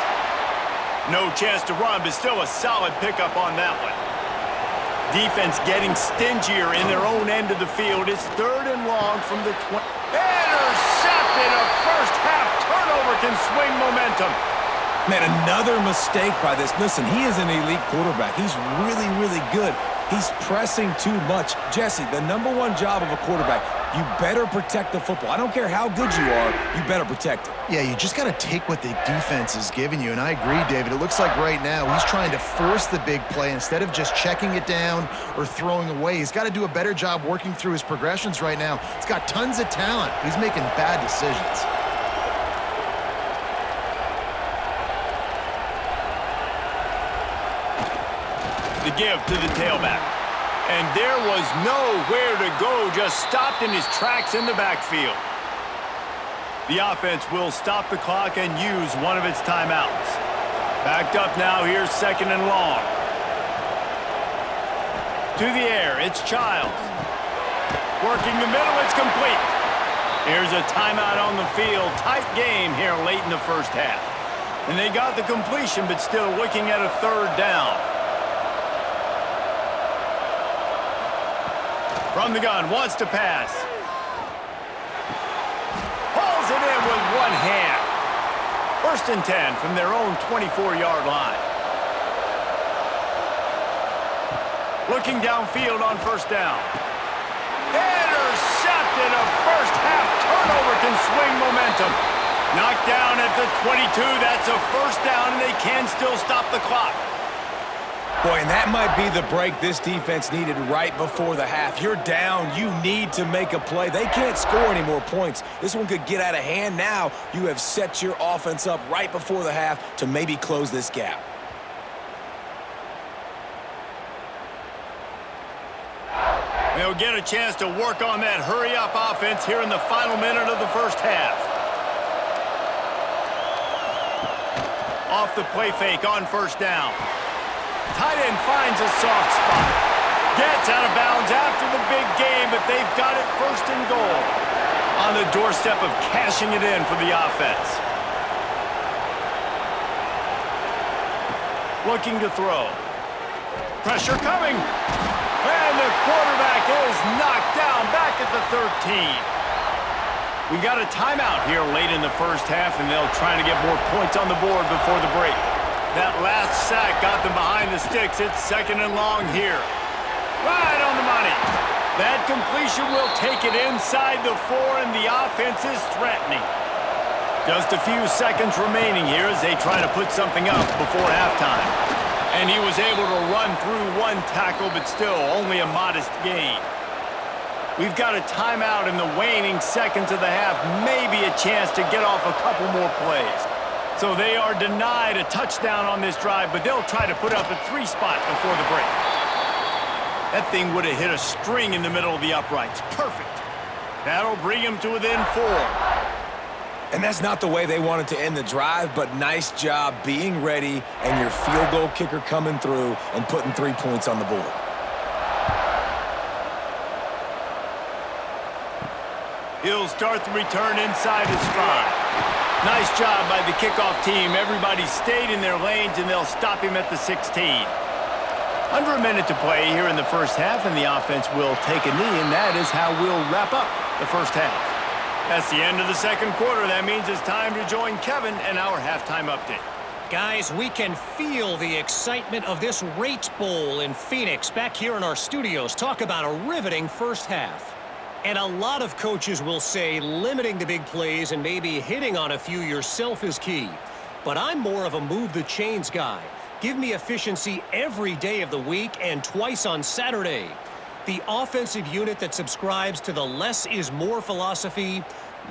No chance to run, but still a solid pickup on that one. Defense getting stingier in their own end of the field. It's 3rd and long from the 20. Intercepted! A first-half turnover can swing momentum. Man, another mistake by this. Listen, he is an elite quarterback. He's really, really good. He's pressing too much. Jesse, the #1 job of a quarterback, you better protect the football. I don't care how good you are, you better protect it. Yeah, you just got to take what the defense is giving you, and I agree, David. It looks like right now he's trying to force the big play instead of just checking it down or throwing away. He's got to do a better job working through his progressions right now. He's got tons of talent, but he's making bad decisions. The give to the tailback. And there was nowhere to go, just stopped in his tracks in the backfield. The offense will stop the clock and use one of its timeouts. Backed up now, here's 2nd and long. To the air, it's Childs. Working the middle, it's complete. Here's a timeout on the field. Tight game here late in the first half. And they got the completion, but still looking at a 3rd down. From the gun, wants to pass. Hauls it in with one hand. 1st and 10 from their own 24-yard line. Looking downfield on 1st down. Intercepted. A first-half turnover can swing momentum. Knocked down at the 22. That's a 1st down, and they can still stop the clock. Boy, and that might be the break this defense needed right before the half. You're down. You need to make a play. They can't score any more points. This one could get out of hand. Now you have set your offense up right before the half to maybe close this gap. They'll get a chance to work on that hurry-up offense here in the final minute of the first half. Off the play fake on 1st down. Tight end finds a soft spot. Gets out of bounds after the big game, but they've got it first and goal. On the doorstep of cashing it in for the offense. Looking to throw. Pressure coming. And the quarterback is knocked down back at the 13. We got a timeout here late in the first half, and they'll try to get more points on the board before the break. That last sack got them behind the sticks. It's second and long here. Right on the money. That completion will take it inside the 4, and the offense is threatening. Just a few seconds remaining here as they try to put something up before halftime. And he was able to run through one tackle, but still only a modest gain. We've got a timeout in the waning seconds of the half, maybe a chance to get off a couple more plays. So they are denied a touchdown on this drive, but they'll try to put up a 3-spot before the break. That thing would have hit a string in the middle of the uprights. Perfect. That'll bring him to within 4. And that's not the way they wanted to end the drive, but nice job being ready and your field goal kicker coming through and putting 3 points on the board. He'll start the return inside his 5. Nice job by the kickoff team. Everybody stayed in their lanes, and they'll stop him at the 16. Under a minute to play here in the first half, and the offense will take a knee, and that is how we'll wrap up the first half. That's the end of the second quarter. That means it's time to join Kevin and our halftime update. Guys, we can feel the excitement of this Rate Bowl in Phoenix back here in our studios. Talk about a riveting first half. And a lot of coaches will say limiting the big plays and maybe hitting on a few yourself is key. But I'm more of a move the chains guy. Give me efficiency every day of the week and twice on Saturday. The offensive unit that subscribes to the less is more philosophy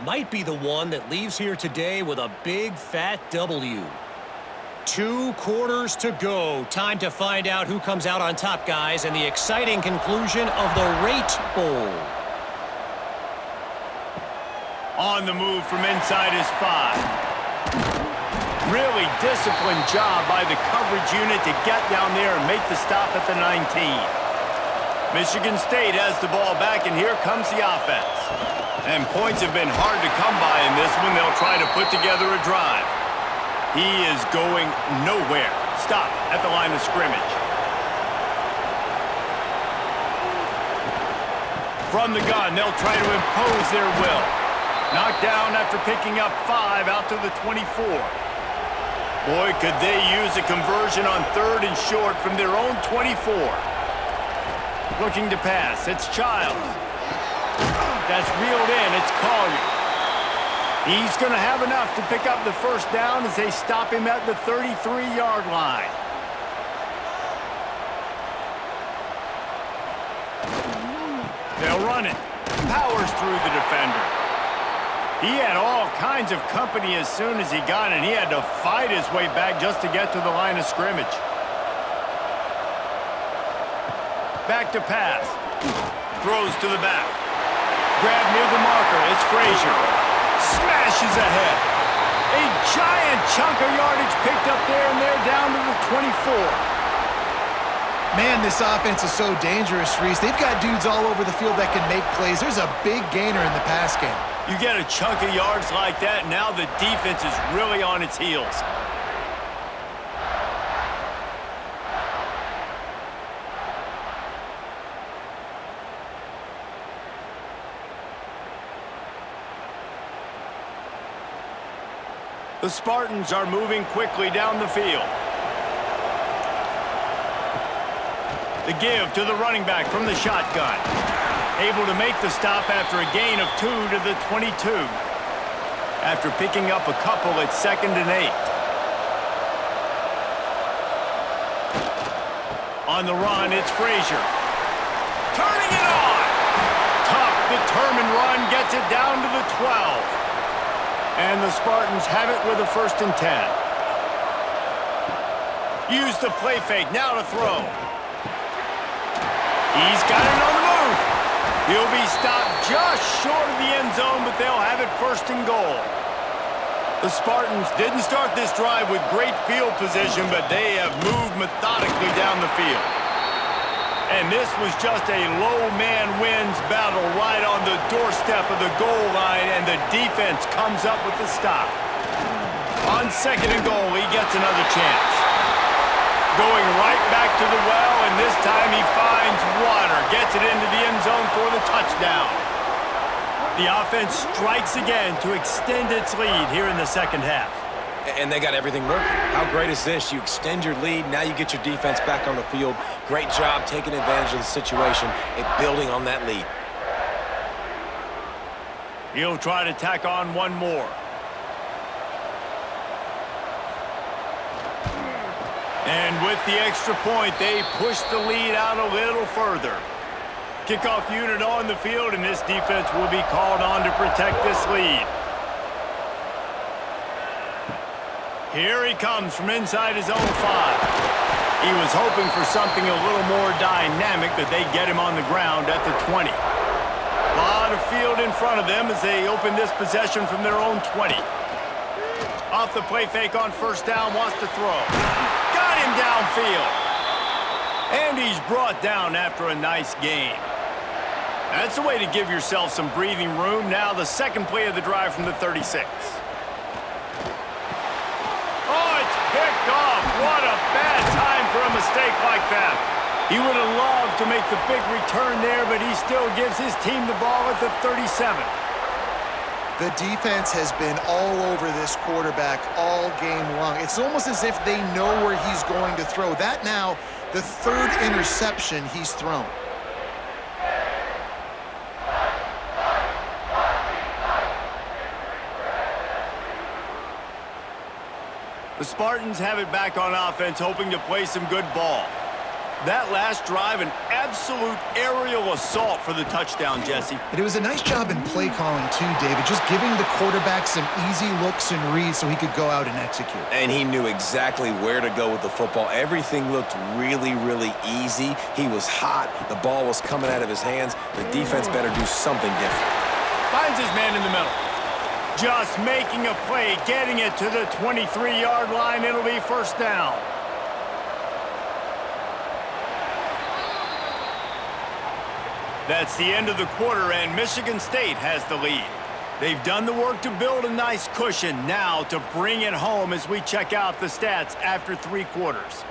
might be the one that leaves here today with a big fat W. 2 quarters to go. Time to find out who comes out on top, guys, and the exciting conclusion of the Rate Bowl. On the move from inside his 5. Really disciplined job by the coverage unit to get down there and make the stop at the 19. Michigan State has the ball back, and here comes the offense. And points have been hard to come by in this one. They'll try to put together a drive. He is going nowhere. Stop at the line of scrimmage. From the gun, they'll try to impose their will. Knocked down after picking up 5 out to the 24. Boy, could they use a conversion on 3rd and short from their own 24. Looking to pass. It's Childs. That's reeled in. It's Collier. He's going to have enough to pick up the first down as they stop him at the 33-yard line. They'll run it. Powers through the defender. He had all kinds of company as soon as he got it. He had to fight his way back just to get to the line of scrimmage. Back to pass. Throws to the back. Grab near the marker. It's Frazier. Smashes ahead. A giant chunk of yardage picked up there, and they're down to the 24. Man, this offense is so dangerous, Reese. They've got dudes all over the field that can make plays. There's a big gainer in the pass game. You get a chunk of yards like that, now the defense is really on its heels. The Spartans are moving quickly down the field. The give to the running back from the shotgun. Able to make the stop after a gain of 2 to the 22. After picking up a couple at 2nd and 8. On the run, it's Frazier. Turning it on! Tough, determined run gets it down to the 12. And the Spartans have it with a 1st and 10. Use the play fake, now to throw. He's got it on the move. He'll be stopped just short of the end zone, but they'll have it 1st and goal. The Spartans didn't start this drive with great field position, but they have moved methodically down the field. And this was just a low man wins battle right on the doorstep of the goal line, and the defense comes up with the stop. On 2nd and goal, he gets another chance. Going right back to the well, and this time he finds water. Gets it into the end zone for the touchdown. The offense strikes again to extend its lead here in the second half. And they got everything working. How great is this? You extend your lead, now you get your defense back on the field. Great job taking advantage of the situation and building on that lead. He'll try to tack on one more. And with the extra point, they push the lead out a little further. Kickoff unit on the field, and this defense will be called on to protect this lead. Here he comes from inside his own 5. He was hoping for something a little more dynamic, but they get him on the ground at the 20. A lot of field in front of them as they open this possession from their own 20. Off the play fake on 1st down, wants to throw. Got him downfield. And he's brought down after a nice gain. That's the way to give yourself some breathing room. Now the second play of the drive from the 36. Picked off. What a bad time for a mistake like that. He would have loved to make the big return there, but he still gives his team the ball at the 37. The defense has been all over this quarterback all game long. It's almost as if they know where he's going to throw. That now, the 3rd interception he's thrown. The Spartans have it back on offense, hoping to play some good ball. That last drive, an absolute aerial assault for the touchdown, Jesse. But it was a nice job in play calling too, David, just giving the quarterback some easy looks and reads so he could go out and execute. And he knew exactly where to go with the football. Everything looked really, really easy. He was hot. The ball was coming out of his hands. The defense better do something different. Finds his man in the middle. Just making a play, getting it to the 23-yard line. It'll be 1st down. That's the end of the quarter, and Michigan State has the lead. They've done the work to build a nice cushion. Now to bring it home as we check out the stats after 3 quarters.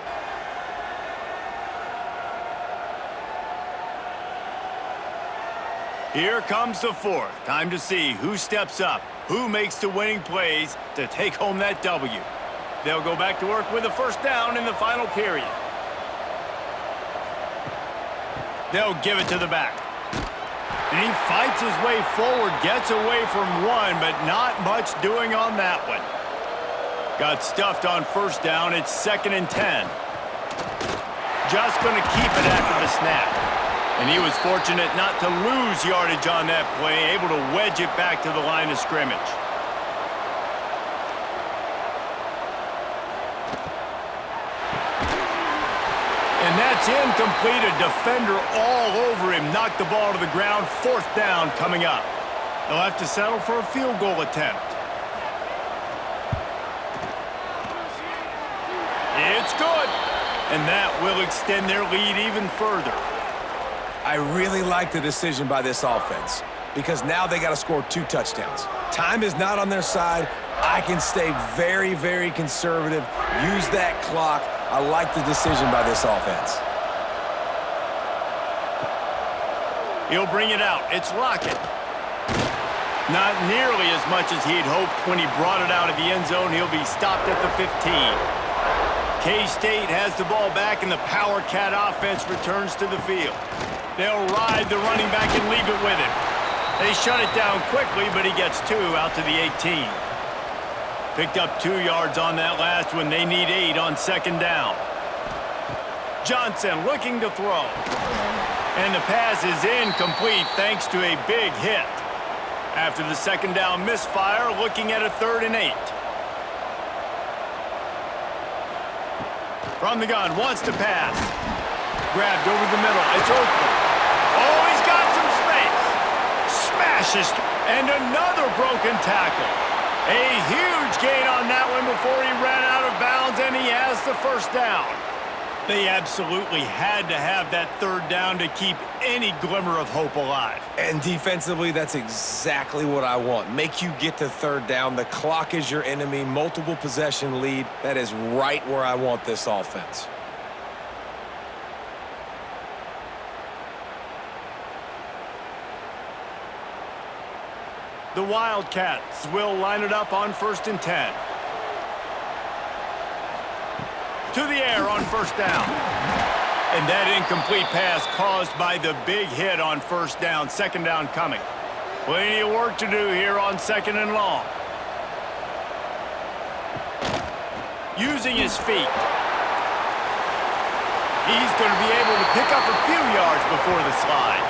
Here comes the 4th. Time to see who steps up, who makes the winning plays to take home that W. They'll go back to work with a 1st down in the final period. They'll give it to the back. And he fights his way forward, gets away from one, but not much doing on that one. Got stuffed on 1st down. It's 2nd and 10. Just going to keep it after the snap. And he was fortunate not to lose yardage on that play, able to wedge it back to the line of scrimmage. And that's incomplete. A defender all over him. Knocked the ball to the ground. 4th down coming up. They'll have to settle for a field goal attempt. It's good. And that will extend their lead even further. I really like the decision by this offense because now they got to score 2 touchdowns. Time is not on their side. I can stay very, very conservative, use that clock. I like the decision by this offense. He'll bring it out. It's Lockett. Not nearly as much as he'd hoped when he brought it out of the end zone. He'll be stopped at the 15. K-State has the ball back, and the Power Cat offense returns to the field. They'll ride the running back and leave it with him. They shut it down quickly, but he gets 2 out to the 18. Picked up 2 yards on that last one. They need 8 on 2nd down. Johnson looking to throw. And the pass is incomplete thanks to a big hit. After the 2nd down misfire, looking at a 3rd and 8. From the gun, wants to pass. Grabbed over the middle. It's Oakland. Oh, he's got some space. Smashes. And another broken tackle. A huge gain on that one before he ran out of bounds, and he has the 1st down. They absolutely had to have that third down to keep any glimmer of hope alive. And defensively, that's exactly what I want. Make you get to third down. The clock is your enemy. Multiple possession lead. That is right where I want this offense. The Wildcats will line it up on 1st and 10. To the air on 1st down. And that incomplete pass caused by the big hit on 1st down. 2nd down coming. Plenty of work to do here on 2nd and long. Using his feet. He's going to be able to pick up a few yards before the slide.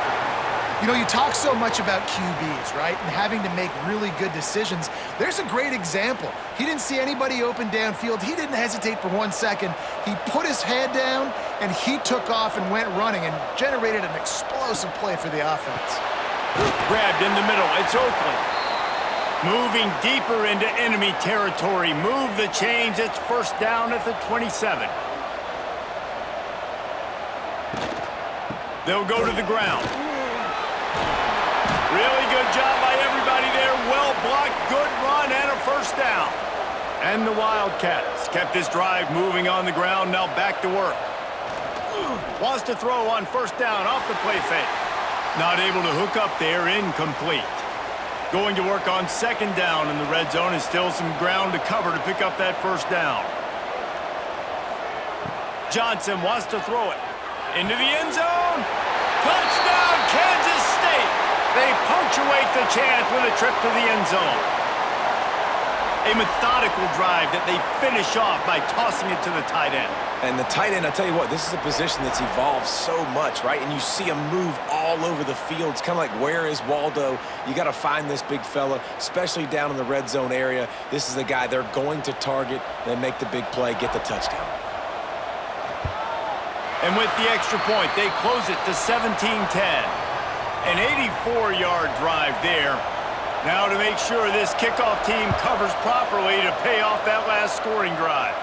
You know, you talk so much about QBs, right, and having to make really good decisions. There's a great example. He didn't see anybody open downfield. He didn't hesitate for 1 second. He put his head down, and he took off and went running and generated an explosive play for the offense. Grabbed in the middle. It's Oakley. Moving deeper into enemy territory. Move the chains. It's 1st down at the 27. They'll go to the ground. Really good job by everybody there. Well blocked, good run, and a 1st down. And the Wildcats kept this drive moving on the ground, now back to work. Wants to throw on 1st down off the play fake. Not able to hook up there, incomplete. Going to work on 2nd down in the red zone, and still some ground to cover to pick up that 1st down. Johnson wants to throw it. Into the end zone. Touchdown, Kansas State. They punctuate the chance with a trip to the end zone. A methodical drive that they finish off by tossing it to the tight end. And the tight end, I tell you what, this is a position that's evolved so much, right? And you see him move all over the field. It's kind of like, where is Waldo? You got to find this big fella, especially down in the red zone area. This is the guy they're going to target. They make the big play, get the touchdown. And with the extra point, they close it to 17-10. An 84-yard drive there. Now to make sure this kickoff team covers properly to pay off that last scoring drive.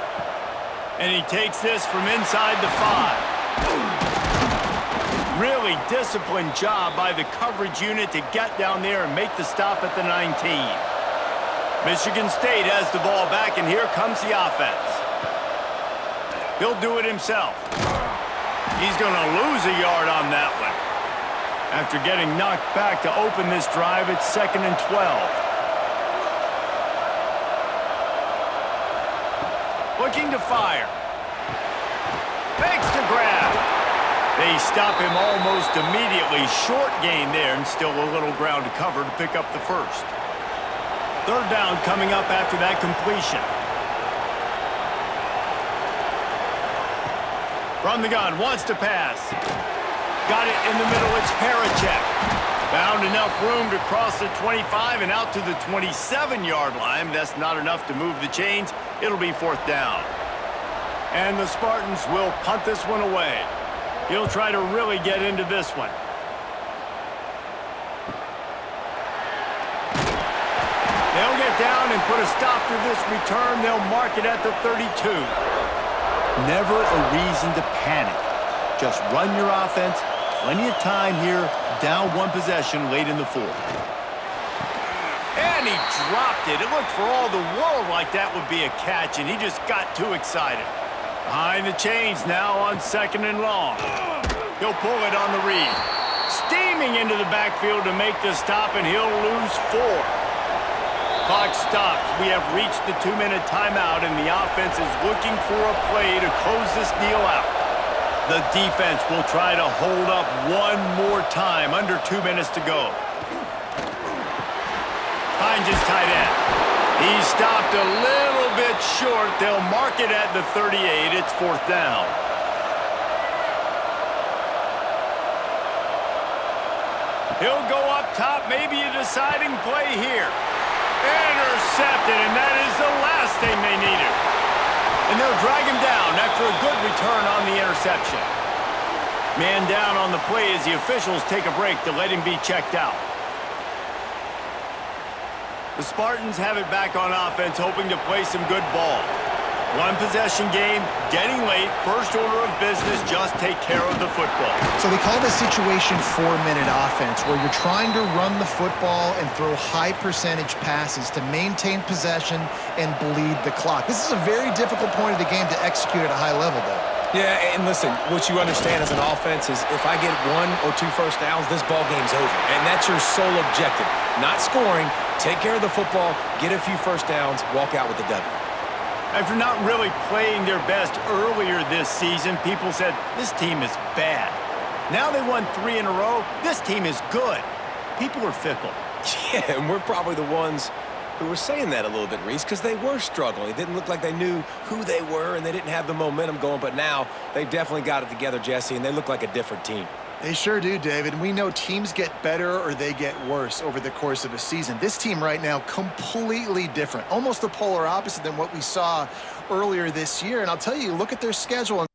And he takes this from inside the 5. Really disciplined job by the coverage unit to get down there and make the stop at the 19. Michigan State has the ball back, and here comes the offense. He'll do it himself. He's going to lose a yard on that one. After getting knocked back to open this drive, it's 2nd and 12. Looking to fire. Fakes to grab. They stop him almost immediately. Short gain there, and still a little ground to cover to pick up the 1st. 3rd down coming up after that completion. From the gun, wants to pass. Got it in the middle, it's Parachek. Found enough room to cross the 25 and out to the 27-yard line. That's not enough to move the chains. It'll be 4th down. And the Spartans will punt this one away. He'll try to really get into this one. They'll get down and put a stop to this return. They'll mark it at the 32. Never a reason to panic. Just run your offense. Plenty of time here. Down 1 possession late in the 4th. And he dropped it. It looked for all the world like that would be a catch, and he just got too excited. Behind the chains now on 2nd and long. He'll pull it on the read. Steaming into the backfield to make the stop, and he'll lose 4. Clock stops. We have reached the 2-minute timeout, and the offense is looking for a play to close this deal out. The defense will try to hold up one more time. Under 2 minutes to go. Finds his tight end. He stopped a little bit short. They'll mark it at the 38. It's 4th down. He'll go up top. Maybe a deciding play here. Intercepted, and that is the last thing they needed. And they'll drag him down after a good return on the interception. Man down on the play as the officials take a break to let him be checked out. The Spartans have it back on offense, hoping to play some good ball. One possession game, getting late, first order of business, just take care of the football. So they call this situation 4-minute offense, where you're trying to run the football and throw high percentage passes to maintain possession and bleed the clock. This is a very difficult point of the game to execute at a high level, though. Yeah, and listen, what you understand as an offense is if I get 1 or 2 first downs, this ball game's over. And that's your sole objective. Not scoring, take care of the football, get a few first downs, walk out with the W. After not really playing their best earlier this season, people said, this team is bad. Now they won 3 in a row. This team is good. People are fickle. Yeah, and we're probably the ones who were saying that a little bit, Reese, because they were struggling. It didn't look like they knew who they were, and they didn't have the momentum going. But now they've definitely got it together, Jesse, and they look like a different team. They sure do, David. We know teams get better or they get worse over the course of a season. This team right now, completely different. Almost the polar opposite than what we saw earlier this year. And I'll tell you, look at their schedule.